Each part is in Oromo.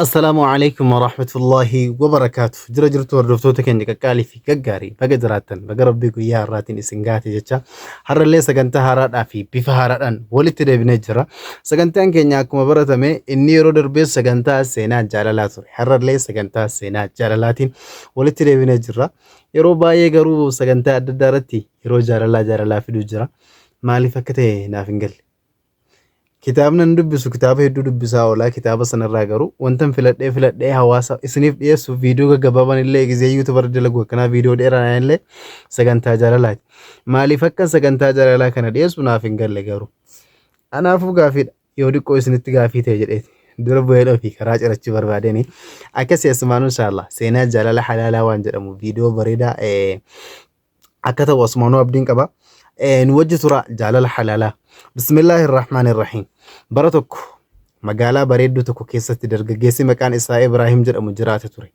السلام عليكم ورحمة الله وبركاته. جرجرت وردفتوتك إنك قالي في كجاري بقدراتن بقرب بيكو يا راتين إسنجاتي جتة هر اللي سجنتها هرات أفي بفهران ولت ده بنجرة سجنتان كنيا كم برة مي إني رودر بيس سجنتها سينا جاللات هر اللي سجنتها سينا جاللاتين ولت ده بنجرة يروبا يجرو سجنتها ددارتي يرو جاللا في دجرة مالي فكته نافنجل kitaabni an dubbisu kitaaba hedduu dubbisaa oolaa kitaaba sanarraa garuu wantan filadhee hawaasa isiniif dhiyeessu viidiyoo gaggabaaban illee gizee yuutubar dalagu akkanaa viidiyoo dheeraan illee sagantaa jaalalaati. Maaliif akka sagantaa jaalalaa kana dhiyeessu naaf hin galle garuu. Anaafuu gaafiidha yoo xiqqoo isinitti gaafii ta'e jedheeti. Dura bu'ee dhofii karaa cirachuu barbaadeni akka seesimaanuu inshallah seenaa jaalala halaalaa waan jedhamu viidiyoo bareedaa akka ta'u Osmaanuu abdiin qaba. نوجه ترى جلال حلالا بسم الله الرحمن الرحيم برتك مقالا بريدو تكو كيسة درجيسي مكان إساء إبراهيم جر مجرات تري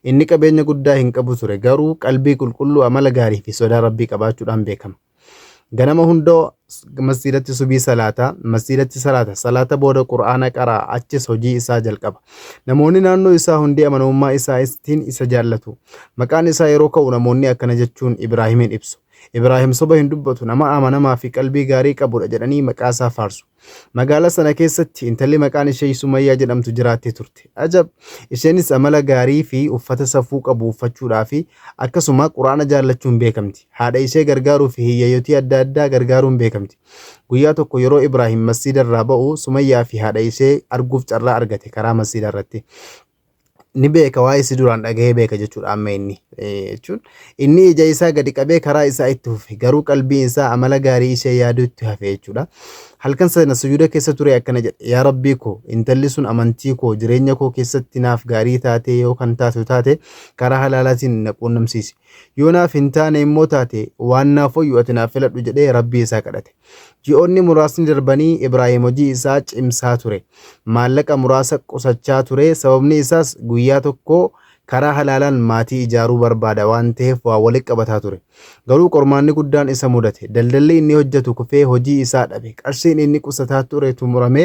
إنك بين قدا هنك أبو تري قارو قلبي كل عمل قاري في سودا ربي كباتو الأم بكم غنما هندو مسيرة سبي صلاة بودا قرآن قرأ أتش سوجي إساء جلقب نموني نانو إساء هندي أمن أمم إساء إستين إساء جالتو مكان إساء يروكا ونموني أكنا جتشون إبراهيم إبسو إبراهيم صبح هندبتو نما آمنا ما في قلبي غاري قبول أجراني مكاسا فارسو مقالة سنة كيستي انتالي مكان شيء سمية جدام تجراتي ترتي أجب إشانيس أملا غاري في أفتا سفوق أبو فتشو رافي أكسما قرآن جالتشون بيكمتي هذا إشي غرغارو فيه يوتي أدادا غرغارون بيكمتي قوياتو كيرو إبراهيم مسجد الرابعو سمية في هذا إشي أرغوف جرى أرغتي كرا مسجد الرتي ni beeka waa'ee si duraan dhagahee beeka jechuudha amma inni jechuun inni ija isaa gadi qabee karaa isaa itti fufe garuu qalbiin isaa amala gaarii ishee yaaduu itti hafe jechuudha halkan sana sujuuda keessa ture akkana jedhe yaa rabbii koo intalli sun amantii koo jireenya koo keessatti naaf gaarii taate yoo kan taate karaa halaalaatiin na quunnamsiisi yoo naaf hin taane immoo taate waan naaf hoyyu ati naaf filadhu jedhee rabbii isaa kadhate ji'oonni muraasni darbanii Ibraahim hojii isaa cimsaa ture maallaqa muraasa qusachaa ture sababni isaas guyyaa tokko karaa halaalaan maatii ijaaruu barbaada waan ta'eef waa walitti qabataa ture garuu qormaanni guddaan isa mudate daldalli inni hojjetu kufee hojii isaa dhabe qarshiin inni qusataa ture tumurame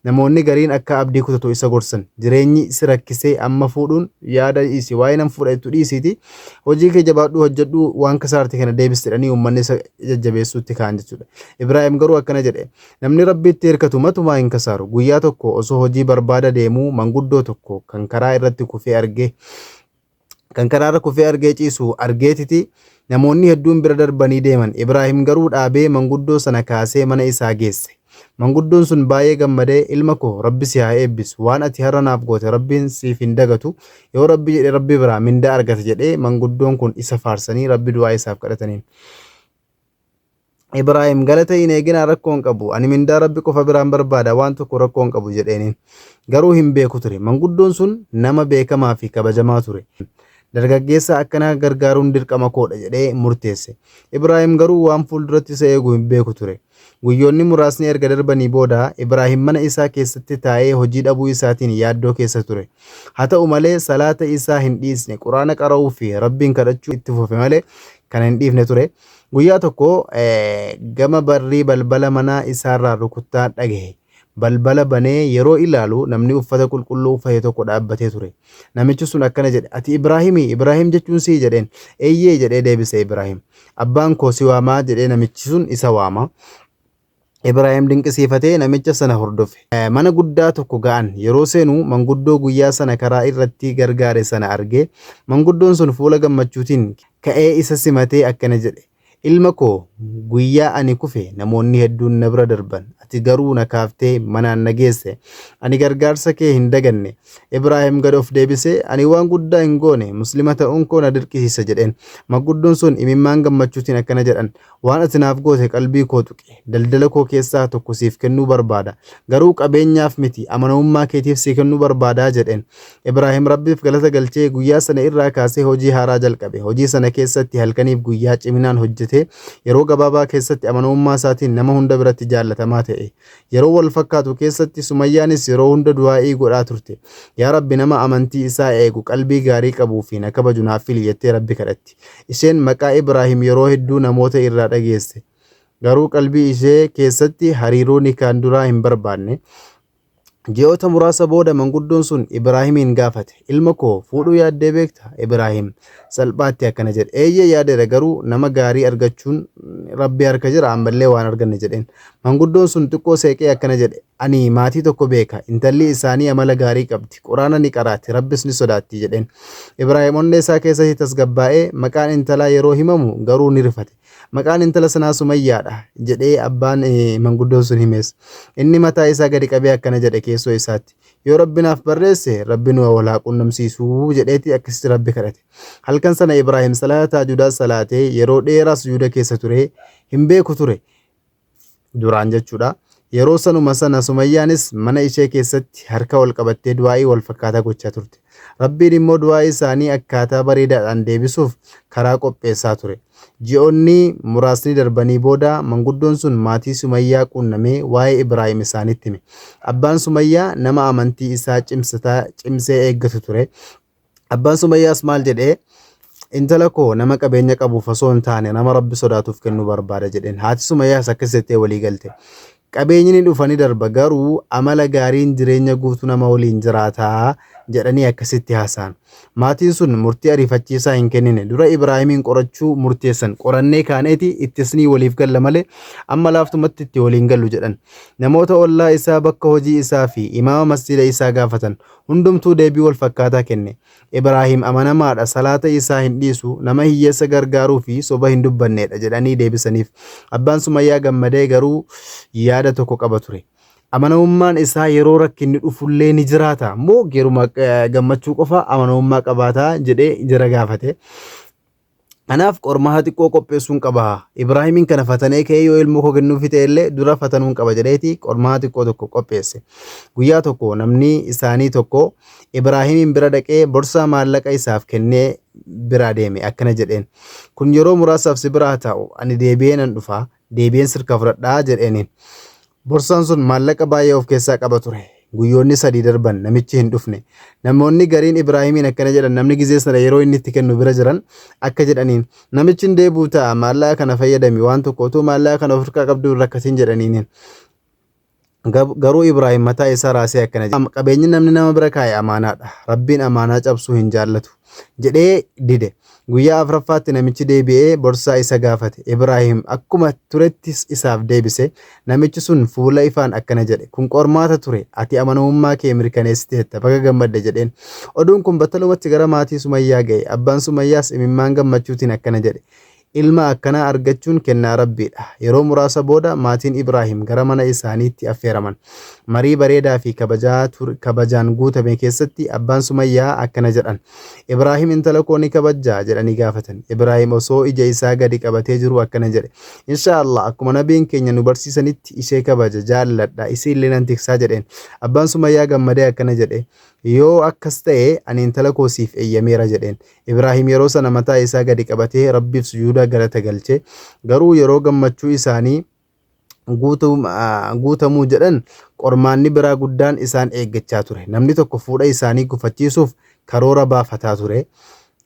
namoonni gariin akka abdii kutatu isa gorsan jireenyi isa rakkisee amma fuudhuun yaada isi waa'ee nam fuudhatu dhiisiti hojii kee jabaadhu hojjedhu waan kasaarte kana deebistedhanii uummanni isa jajjabeessuutti kaan jechuudha Ibraahim garuu akkana jedhe namni rabbiitti hirkatu matumaa hin kasaaru guyyaa tokko osoo hojii barbaada deemuu manguddoo tokko kan karaa irratti kufee argee kan karaara kufee argee ciisu argeetiti namoonni hedduun bira darbanii deeman Ibraahim garuu dhaabee manguddoo sana kaasee mana isaa geesse manguddoon sun baay'ee gammadee ilma koo rabbi si haa eebbisu waan ati har'a naaf goote rabbiin siif hin dagatu yoo rabbi jedhe rabbi biraa mindaa argata jedhee manguddoon kun isa faarsanii rabbi du'aa isaaf kadhataniin Ibraahim galata hin eegina rakkoon qabu ani mindaa rabbi qofa biraan barbaada waan tokko rakkoon qabu jedheeniin garuu hin beeku ture manguddoon sun nama beekamaa fi kabajamaa ture dargaggeessa akkana gargaaruun dirqama koodha jedhee murteesse Ibraahim garuu waan fuulduratti isa eegu hin beeku ture guyyoonni muraasni erga darbanii booda Ibraahim mana isaa keessatti taa'ee hojii dhabuu isaatiin yaaddoo keessa ture haa ta'u malee salaata isaa hin dhiisne quraana qara'uu fi rabbiin kadhachuu itti fufe malee kan hin dhiifne ture guyyaa tokko gama barrii balbala manaa isaarraa rukuttaa dhagahe balbala banee yeroo ilaalu namni uffata qulqulluu uffate tokko dhaabbatee ture namichi sun akkana jedhe ati Ibraahim jechuun si jedheen eeyyee jedhee deebise Ibraahim abbaan koo si waamaa jedhee namichi sun isa waama Ibraahim dinqisiifatee namicha sana hordofe mana guddaa tokko ga'an yeroo seenu manguddoo guyyaa sana karaa irratti gargaare sana argee manguddoon sun fuula gammachuutiin ka'ee isa simatee akkana jedhe ilma koo guyyaa ani kufe namoonni hedduun na bira darban ati garuu na kaaftee manaan na geesse ani gargaarsa kee hin daganne Ibraahim gad of deebisee ani waan guddaa hin goone muslima ta'uun koo na dirqisiisa jedheen manguddoon sun imimmaan gammachuutiin akkana jedhan waan ati naaf goote qalbii koo tuqe daldala koo keessaa tokko siif kennuu barbaada garuu qabeenyaaf miti amanamummaa keetiif siif kennuu barbaadaa jedheen Ibraahim rabbiif galata galchee guyyaa sana irraa kaasee hojii haaraa jalqabe hojii sana keessatti halkaniif guyyaa ciminaan hojjete yeroo gabaabaa keessatti amanamummaa isaatiin nama hunda biratti jaallatamaa ta'e yeroo wal fakkaatu keessatti Sumayyaanis yeroo hunda du'aa'ii godhaa turte yaa rabbi nama amantii isaa eegu qalbii gaarii qabuu fi na kabaju naaf fili jettee rabbi kadhatti isheen maqaa Ibraahim yeroo hedduu namoota irraa dhageesse garuu qalbii ishee keessatti hariiroo nikaan duraa hin barbaanne Ji'oota muraasa booda manguddoon sun Ibraahiimiin gaafate, ilma koo fuudhuu yaaddee beekta? Ibraahim salphaatti akkana jedhe, eeyyee yaadeera, garuu nama gaarii argachuun rabbi harka jira, ammallee waan arganne jedheen. Manguddoon sun xiqqoo seeqee akkana jedhe, ani maatii tokko beeka, intalli isaanii amala gaarii qabdi, quraana ni qaraatti, rabbis ni sodaatti jedheen. Ibraahim onnee isaa keessatti tasgabbaa'ee maqaan intalaa yeroo himamu garuu ni rifate. Maqaan intala sanaa Sumayyaadha jedhee abbaan manguddoon sun himees. Inni mataa isaa gadi qabee akkana jedhe keessoo isaatti, yoo rabbi naaf barreesse rabbi nu wal haa quunnamsiisuu jedheeti akkasitti rabbi kadhate. Halkan sana Ibraahim salaata tahajjudaa salaatee yeroo dheeraa sujuuda keessa ture, hin beeku ture duraan jechuudha. Yeroo sanuma sana Sumayyaanis mana ishee keessatti harka wal qabattee du'aa'ii wal fakkaataa gochaa turte. Rabbiin immoo du'aa'ii isaanii akkaataa bareedaadhaan deebisuuf karaa qopheessaa ture. Ji'oonni muraasni darbanii booda manguddoon sun maatii Sumayyaa quunnamee waa'ee Ibraahim isaanitti hime. Abbaan Sumayyaa nama amantii isaa cimsee eeggatu ture. Abbaan Sumayyaas maal jedhee, intala koo nama qabeenya qabuuf osoo hin taane nama rabbi sodaatuuf kennuu barbaada jedheen. Haati Sumayyaas akkas jettee walii galte. Qabeenyi ni dhufa ni darba, garuu amala gaariin jireenya guutuu nama waliin jiraataa jedhanii akkasitti haasa'an. Maatiin sun murtii ariifachiisaa hin kennine. Dura Ibraahimiin qorachuu murteessan. Qorannee kaaneeti ittisnii waliif galla malee amma laaftumatti itti waliin gallu jedhan. Namoota ollaa isaa bakka hojii isaa fi imaama masjida isaa gaafatan. Hundumtuu deebii wal fakkaataa kenne. Ibraahim amanamaadha, salaata isaa hin dhiisu, nama hiyyeessa gargaaruu fi soba hin dubbannedha jedhanii deebisaniif. Abbaan Sumayyaa gammadee garuu yaada tokko qaba ture. Amanamummaan isaa yeroo rakkinni dhufullee ni jiraata moo geeruma gammachuu qofa amanamummaa qabaataa jedhee jara gaafate. Kanaaf qormaata xiqqoo qopheessuun qaba. Ibraahimiin kana fatanee ka'ee yoo ilmoo koo kennuufi ta'ellee dura fatanuun qaba jedheeti qormaata xiqqoo tokko qopheesse. Guyyaa tokko namni isaanii tokko Ibraahimiin bira dhaqee borsaa maallaqa isaaf kennee bira deeme. Akkana jedheen, kun yeroo muraasaaf si biraa ta'u, ani deebi'ee nan dhufa, deebi'een sirka fudhadhaa jedheeniin. Borsaan sun maallaqa baay'ee of keessaa qaba ture. Guyyoonni 3 darban namichi hin dhufne. Namoonni gariin Ibraahimiin akkana jedhan, namni gizee sana yeroo inni itti kennu bira jiran akka jedhaniin, namichi hin deebi'u ta'a, maallaqa kana fayyadami, waan tokko utuu maallaqa kana of hirkaa qabdu rakkatiin jedhaniin. Garuu Ibraahim mataa isaa raasee akkana jedhe, qabeenyi namni nama bira kaa'e amaanaadha, rabbiin amaanaa cabsuu hin jaallatu jedhee dide. Guyyaa afuraffaatti namichi deebi'ee borsaa isa gaafate. Ibraahim akkuma turettis isaaf deebise. Namichi sun fuula ifaan akkana jedhe, kun qormaata ture, ati amanamummaa kee mirkaneessiteetta, baga gammadde jedheen. Oduun kun battalumatti gara maatii Sumayyaa ga'e. Abbaan Sumayyaas imimmaan gammachuutiin akkana jedhe, ilma akkanaa argachuun kennaa rabbiidha. Yeroo muraasa booda maatiin Ibraahim gara mana isaaniitti affeeraman. Marii bareedaa fi kabajaan guutame keessatti abbaan Sumayyaa akkana jedhan, Ibraahim intala koo ni kabajjaa jedhanii gaafatan. Ibraahim osoo ija isaa gadi qabatee jiru akkana jedhe, inshaallah akkuma nabiin keenya nu barsiisanitti ishee kabaja, jaalladha, isiillee nan tiksaa jedheen. Abbaan Sumayyaa gammadee akkana jedhe, yoo akkas ta'e ani intala koo siif eeyyameera jedheen. Ibraahim yeroo sana mataa isaa gadi qabatee rabbiif sujuuda galata galche. Garuu yeroo gammachuu isaanii guutamuu jedhan qormaanni biraa guddaan isaan eeggachaa ture. Namni tokko fuudha isaanii gufachiisuuf karoora baafataa ture.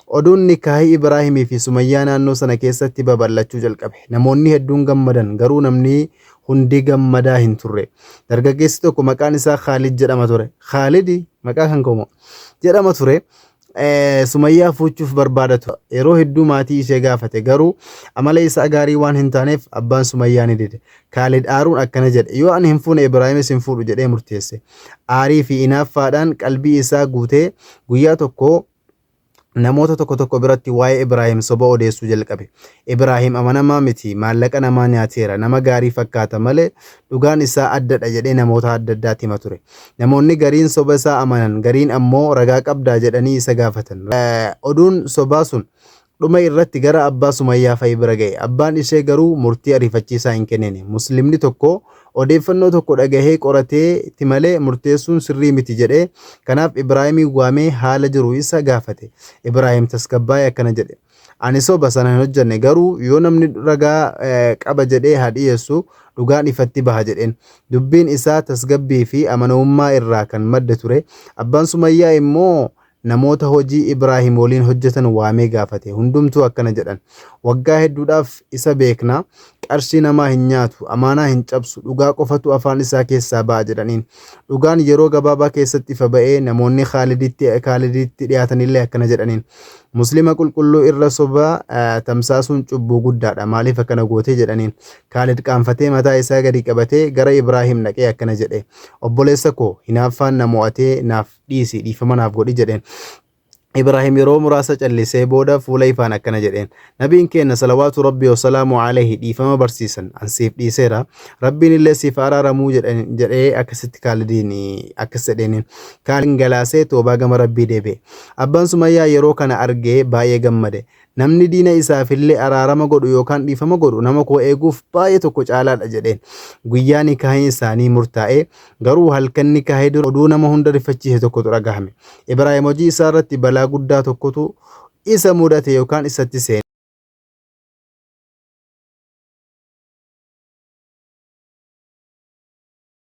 Oduun nikaahii Ibraahimii fi Sumayyaa naannoo sana keessatti babal'achuu jalqabe. Namoonni hedduun gammadan, garuu namni hundi gammadaa hin turre. Dargaggeessi tokko maqaan isaa Khaalid jedhama ture. Khaalid maqaa kan koomo jedhama ture. Sumayyaa fuuchuuf barbaadatu. Yeroo hedduu maatii ishee gaafate, garuu amala isaa gaarii waan hin taaneef abbaan Sumayyaa ni dide. Khaalid aaruun akkana jedhe, yoo ani hin fuune Ibraahimis hin fuudhu jedhee murteesse. Aarii fi inaaffaadhaan qalbii isaa guutee guyyaa tokko namoota tokko biratti waa'ee Ibraahim soba odeessuu jalqabe. Ibraahim amanamaa miti, maallaqa namaa nyaateera, nama gaarii fakkaata malee dhugaan isaa addadha jedhee namoota adda addaatti hima ture. Namoonni gariin soba isaa amanan, gariin ammoo ragaa qabdaa jedhanii isa gaafatan. Oduun sobaa sun dhuma irratti gara abbaa Sumayyaa fa'i bira ga'e. Abbaan ishee garuu murtii ariifachiisaa hin kennine. Muslimni tokko odeeffannoo tokko dhagahee qoratee itti malee murteessuun sirrii miti jedhee, kanaaf Ibraahimiin waamee haala jiru isa gaafate. Ibraahim tasgabbaa'ee akkana jedhe, ani soba sana hin hojjenne, garuu yoo namni ragaa qaba jedhee haa dhiyeessu, dhugaan ifatti baha jedheen. Dubbiin isaa tasgabbii fi amanamummaa irraa kan madde ture. Abbaan Sumayyaa immoo namoota hojii Ibraahim waliin hojjetan waamee gaafate. Hundumtuu akkana jedhan, waggaa hedduudhaaf isa beekna, qarshii namaa hin nyaatu, amaanaa hin cabsu, dhugaa qofatu afaan isaa keessaa ba'a jedhaniin. Dhugaan yeroo gabaabaa keessatti ifa ba'ee namoonni Khaaliditti dhiyaatanillee akkana jedhaniin. Muslima qulqulluu irra sobaa tamsaasuun cubbuu guddaadha. Maaliif akkana goote jedhaniin. Khaalid qaanfatee mataa isaa gadi qabatee gara Ibraahim dhaqee akkana jedhe. Obboleessa koo hinaaffaan na mo'atee naaf dhiisi, dhiifama naaf godhi jedheen. Ibraahim yeroo muraasa callisee booda fuula ifaan akkana jedheen. Nabiin keenya salawaatu rabbii wasalaamu alayhi dhiifama barsiisan ansiif dhiiseera. Rabbiin illee siif araaramuu jedhee akkasitti Khaalidiin akkas jedheen. Khaalid galaasee toobaa gama Rabbii deebi'e. Abbaan Sumayyaa yeroo kana argee baay'ee gammade. Namni diina isaafillee araarama godhu yookaan dhiifama godhu nama koo eeguuf baay'ee tokko caalaadha jedheen. Guyyaa nikaahii isaanii murtaa'e garuu halkan nikaahii dura oduu nama hunda rifachiise tokkotu dhagahame. Ibraahim hojii isaa irratti balaa guddaa tokkotu isa mudate yookaan isatti seene.